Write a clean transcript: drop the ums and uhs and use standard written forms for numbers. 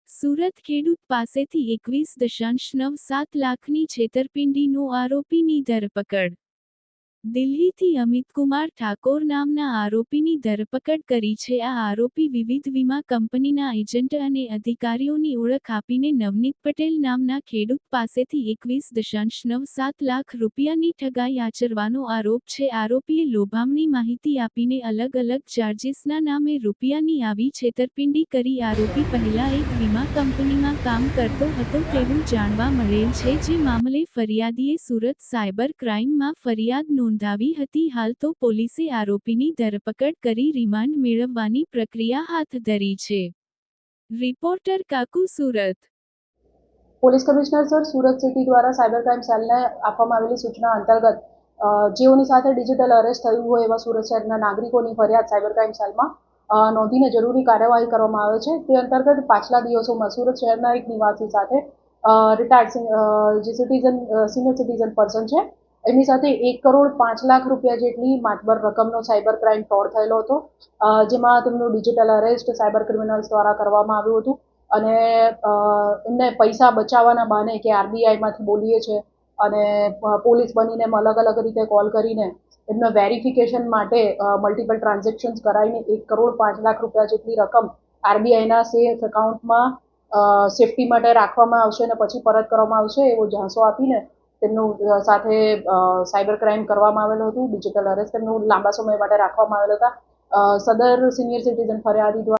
સુરત ખેડૂત પાસેથી 21.97 લાખની છેતરપિંડીનો આરોપીની ધરપકડ। દિલ્હીથી અમિતકુમાર ઠાકોર નામના આરોપીની ધરપકડ કરી છે। આ આરોપી વિવિધ વીમા કંપનીના એજન્ટ અને અધિકારીઓની ઓળખ આપીને નવનીત પટેલ નામના ખેડૂત પાસેથી 21.97 લાખ રૂપિયાની ઠગાઈ આચરવાનો આરોપ છે। આરોપીએ લોભામણી માહિતી આપીને અલગ અલગ ચાર્જીસના નામે રૂપિયાની આવી છેતરપિંડી કરી। આરોપી પહેલા એક વીમા કંપનીમાં કામ કરતો હતો તેવું જાણવા મળેલ છે, જે મામલે ફરિયાદીએ સુરત સાયબર ક્રાઇમમાં ફરિયાદ નોંધાવી હતી। હાલ તો પોલીસે આરોપીની ધરપકડ કરી રિમાન્ડ મેળવવાની પ્રક્રિયા હાથ ધરી છે। Reporter Kaku, Surat. Police commissioner sir, Surat city દ્વારા સાયબર ક્રાઇમ સેલને આપવામાં આવેલી સૂચના અંતર્ગત જેઓની સાથે ડિજિટલ અરેસ્ટ થયું હોય એવા સુરત શહેરના નાગરિકોની ફરિયાદ સાયબર ક્રાઇમ સેલમાં નોંધીને જરૂરી કાર્યવાહી કરવામાં આવે છે। તે અંતર્ગત પાછલા દિવસોમાં સુરત શહેરના એક નિવાસી સાથે રિટાયર્ડ જે સિનિયર સિટીઝન પર્સન છે એમની સાથે 1.05 કરોડ જેટલી માતબર રકમનો સાયબર ક્રાઇમ ફ્રોડ થયેલો હતો, જેમાં તેમનું ડિજિટલ અરેસ્ટ સાયબર ક્રિમિનલ્સ દ્વારા કરવામાં આવ્યું હતું અને એમને પૈસા બચાવવાના બહાને કે આરબીઆઈમાંથી બોલીએ છે અને પોલીસ બનીને અલગ અલગ રીતે કોલ કરીને એમના વેરિફિકેશન માટે મલ્ટિપલ ટ્રાન્ઝેક્શન્સ કરાવીને 1.05 કરોડ જેટલી રકમ આરબીઆઈના સેફ એકાઉન્ટમાં સેફટી માટે રાખવામાં આવશે અને પછી પરત કરવામાં આવશે એવો ઝાંસો આપીને તેમનું સાથે સાયબર ક્રાઇમ કરવામાં આવેલું હતું। ડિજિટલ અરેસ્ટ તેમનું લાંબા સમય માટે રાખવામાં આવેલા હતા। સદર સિનિયર સિટીઝન ફરિયાદી દ્વારા